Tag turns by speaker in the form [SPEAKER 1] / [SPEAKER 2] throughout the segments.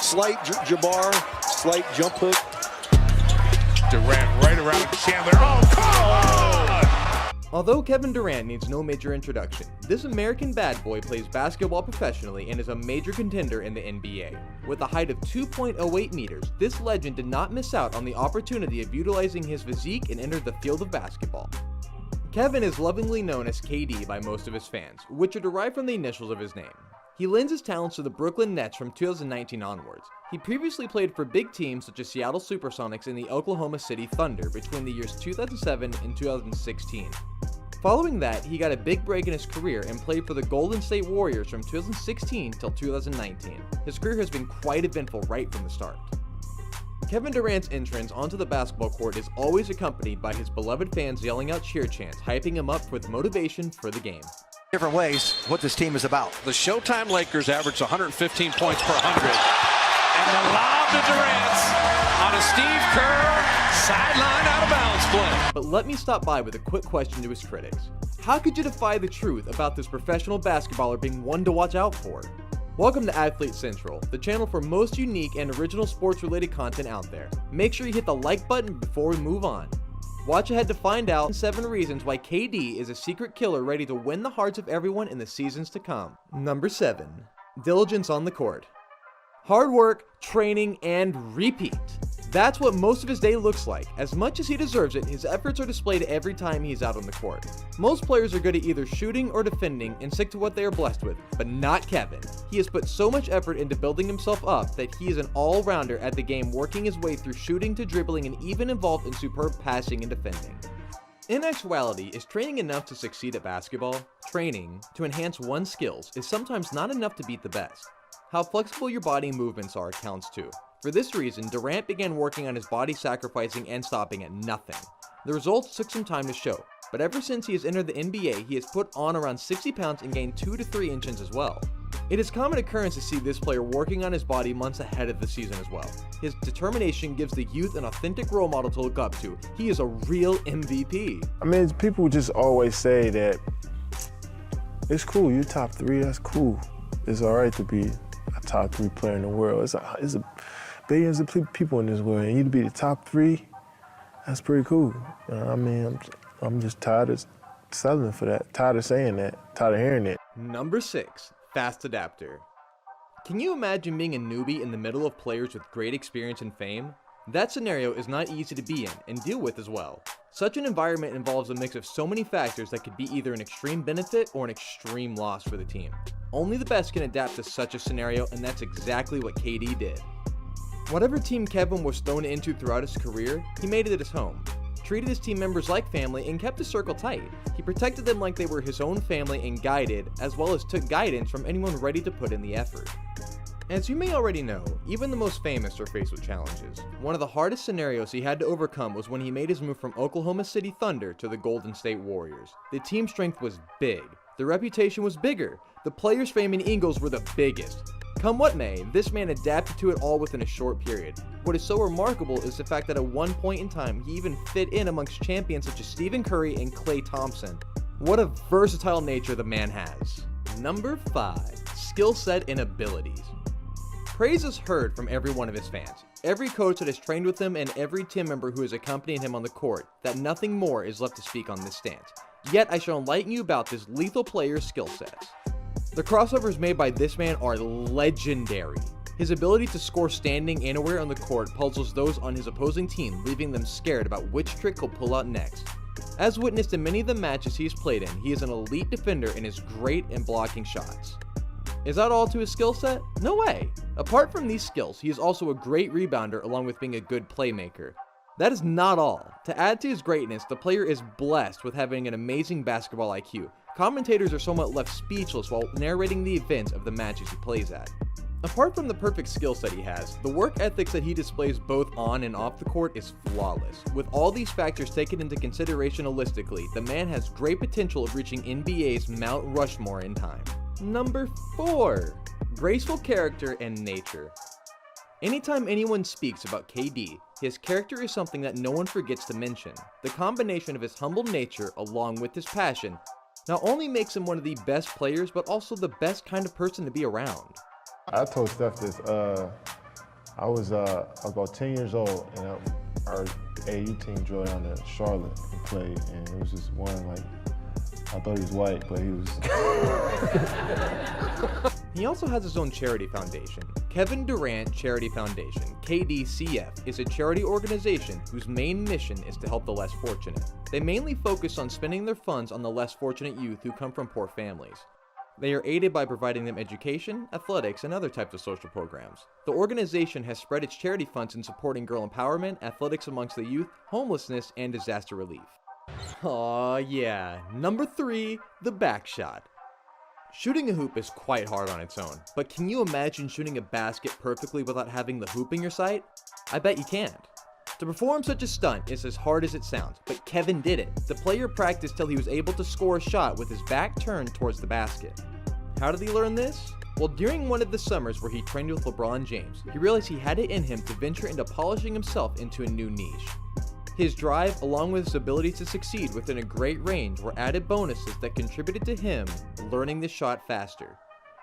[SPEAKER 1] Slight Jabbar, slight jump hook.
[SPEAKER 2] Durant right around Chandler. Oh, come on!
[SPEAKER 3] Although Kevin Durant needs no major introduction, this American bad boy plays basketball professionally and is a major contender in the NBA. With a height of 2.08 meters, this legend did not miss out on the opportunity of utilizing his physique and enter the field of basketball. Kevin is lovingly known as KD by most of his fans, which are derived from the initials of his name. He lends his talents to the Brooklyn Nets from 2019 onwards. He previously played for big teams such as Seattle Supersonics and the Oklahoma City Thunder between the years 2007 and 2016. Following that, he got a big break in his career and played for the Golden State Warriors from 2016 till 2019. His career has been quite eventful right from the start. Kevin Durant's entrance onto the basketball court is always accompanied by his beloved fans yelling out cheer chants, hyping him up with motivation for the game.
[SPEAKER 4] Different ways what this team is about.
[SPEAKER 5] The Showtime Lakers averaged 115 points per 100. And the lob to Durant on a Steve Kerr sideline out of bounds play.
[SPEAKER 3] But let me stop by with a quick question to his critics. How could you defy the truth about this professional basketballer being one to watch out for? Welcome to Athlete Central, the channel for most unique and original sports-related content out there. Make sure you hit the like button before we move on. Watch ahead to find out 7 reasons why KD is a secret killer ready to win the hearts of everyone in the seasons to come. Number 7. Diligence on the court. Hard work, training, and repeat. That's what most of his day looks like. As much as he deserves it, his efforts are displayed every time he's out on the court. Most players are good at either shooting or defending and stick to what they are blessed with, but not Kevin. He has put so much effort into building himself up that he is an all-rounder at the game, working his way through shooting to dribbling and even involved in superb passing and defending. In actuality, is training enough to succeed at basketball? Training, to enhance one's skills, is sometimes not enough to beat the best. How flexible your body movements are counts too. For this reason, Durant began working on his body, sacrificing and stopping at nothing. The results took some time to show, but ever since he has entered the NBA, he has put on around 60 pounds and gained 2 to 3 inches as well. It is common occurrence to see this player working on his body months ahead of the season as well. His determination gives the youth an authentic role model to look up to. He is a real MVP.
[SPEAKER 6] I mean, people just always say that it's cool, you're top 3, that's cool. It's all right to be a top 3 player in the world. It's billions of people in this world, and you to be the top 3, that's pretty cool. I mean, I'm just tired of settling for that, tired of saying that, tired of hearing it.
[SPEAKER 3] Number 6, fast adapter. Can you imagine being a newbie in the middle of players with great experience and fame? That scenario is not easy to be in and deal with as well. Such an environment involves a mix of so many factors that could be either an extreme benefit or an extreme loss for the team. Only the best can adapt to such a scenario, and that's exactly what KD did. Whatever team Kevin was thrown into throughout his career, he made it his home. Treated his team members like family and kept his circle tight. He protected them like they were his own family and guided, as well as took guidance from anyone ready to put in the effort. As you may already know, even the most famous are faced with challenges. One of the hardest scenarios he had to overcome was when he made his move from Oklahoma City Thunder to the Golden State Warriors. The team strength was big. The reputation was bigger. The players' fame and egos were the biggest. Come what may, this man adapted to it all within a short period. What is so remarkable is the fact that at one point in time, he even fit in amongst champions such as Stephen Curry and Klay Thompson. What a versatile nature the man has. Number 5, skill set and abilities. Praise is heard from every one of his fans, every coach that has trained with him, and every team member who has accompanied him on the court, that nothing more is left to speak on this stance. Yet I shall enlighten you about this lethal player's skill sets. The crossovers made by this man are legendary. His ability to score standing anywhere on the court puzzles those on his opposing team, leaving them scared about which trick he'll pull out next. As witnessed in many of the matches he's played in, he is an elite defender and is great in blocking shots. Is that all to his skill set? No way! Apart from these skills, he is also a great rebounder along with being a good playmaker. That is not all. To add to his greatness, the player is blessed with having an amazing basketball IQ. Commentators are somewhat left speechless while narrating the events of the matches he plays at. Apart from the perfect skill set he has, the work ethics that he displays both on and off the court is flawless. With all these factors taken into consideration holistically, the man has great potential of reaching NBA's Mount Rushmore in time. Number 4, graceful character and nature. Anytime anyone speaks about KD, his character is something that no one forgets to mention. The combination of his humble nature along with his passion not only makes him one of the best players, but also the best kind of person to be around.
[SPEAKER 6] I told Steph this, I was about 10 years old, and our AU team drove down to Charlotte and played, and it was just one, like, I thought he was white, but he was.
[SPEAKER 3] He also has his own charity foundation. Kevin Durant Charity Foundation, KDCF, is a charity organization whose main mission is to help the less fortunate. They mainly focus on spending their funds on the less fortunate youth who come from poor families. They are aided by providing them education, athletics, and other types of social programs. The organization has spread its charity funds in supporting girl empowerment, athletics amongst the youth, homelessness, and disaster relief. Aw, yeah. Number 3, the back shot. Shooting a hoop is quite hard on its own, but can you imagine shooting a basket perfectly without having the hoop in your sight? I bet you can't. To perform such a stunt is as hard as it sounds, but Kevin did it. The player practiced till he was able to score a shot with his back turned towards the basket. How did he learn this? Well, during one of the summers where he trained with LeBron James, he realized he had it in him to venture into polishing himself into a new niche. His drive, along with his ability to succeed within a great range, were added bonuses that contributed to him learning the shot faster.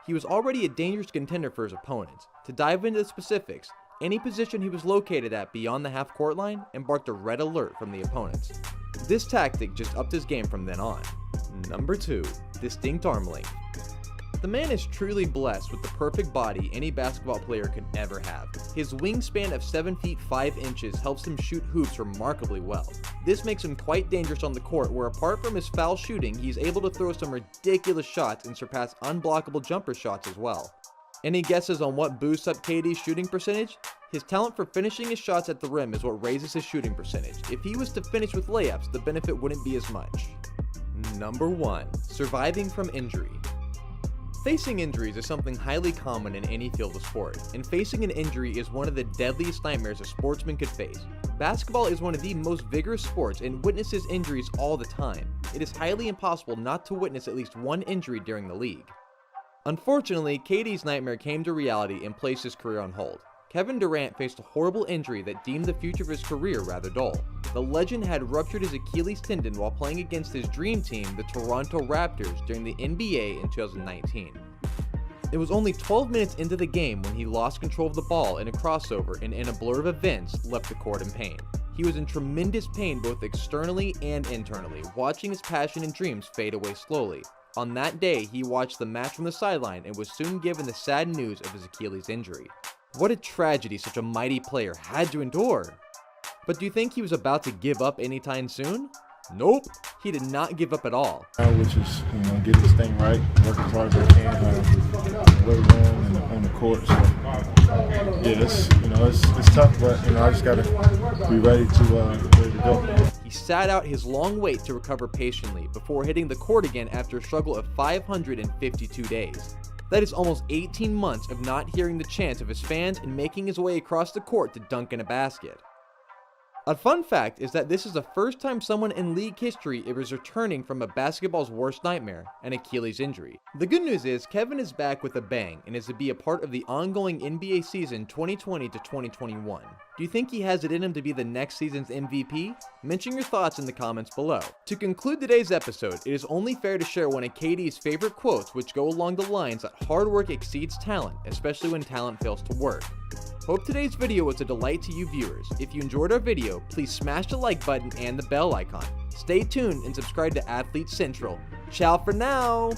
[SPEAKER 3] He was already a dangerous contender for his opponents. To dive into the specifics, any position he was located at beyond the half-court line embarked a red alert from the opponents. This tactic just upped his game from then on. Number 2, distinct arm length. The man is truly blessed with the perfect body any basketball player could ever have. His wingspan of 7 feet 5 inches helps him shoot hoops remarkably well. This makes him quite dangerous on the court, where apart from his foul shooting, he's able to throw some ridiculous shots and surpass unblockable jumper shots as well. Any guesses on what boosts up KD's shooting percentage? His talent for finishing his shots at the rim is what raises his shooting percentage. If he was to finish with layups, the benefit wouldn't be as much. Number 1, surviving from injury. Facing injuries is something highly common in any field of sport, and facing an injury is one of the deadliest nightmares a sportsman could face. Basketball is one of the most vigorous sports and witnesses injuries all the time. It is highly impossible not to witness at least one injury during the league. Unfortunately, KD's nightmare came to reality and placed his career on hold. Kevin Durant faced a horrible injury that deemed the future of his career rather dull. The legend had ruptured his Achilles tendon while playing against his dream team, the Toronto Raptors, during the NBA in 2019. It was only 12 minutes into the game when he lost control of the ball in a crossover and in a blur of events left the court in pain. He was in tremendous pain both externally and internally, watching his passion and dreams fade away slowly. On that day, he watched the match from the sideline and was soon given the sad news of his Achilles injury. What a tragedy such a mighty player had to endure. But do you think he was about to give up anytime soon? Nope, he did not give up at all.
[SPEAKER 6] Which is, get this thing right, work as hard as I can, weight room and on the court. So, yeah, it's tough, but I just gotta be ready to go.
[SPEAKER 3] He sat out his long wait to recover patiently before hitting the court again after a struggle of 552 days. That is almost 18 months of not hearing the chants of his fans and making his way across the court to dunk in a basket. A fun fact is that this is the first time someone in league history is returning from a basketball's worst nightmare, an Achilles injury. The good news is Kevin is back with a bang and is to be a part of the ongoing NBA season 2020 to 2021. Do you think he has it in him to be the next season's MVP? Mention your thoughts in the comments below. To conclude today's episode, it is only fair to share one of KD's favorite quotes, which go along the lines that hard work exceeds talent, especially when talent fails to work. Hope today's video was a delight to you viewers. If you enjoyed our video, please smash the like button and the bell icon. Stay tuned and subscribe to Athlete Central. Ciao for now!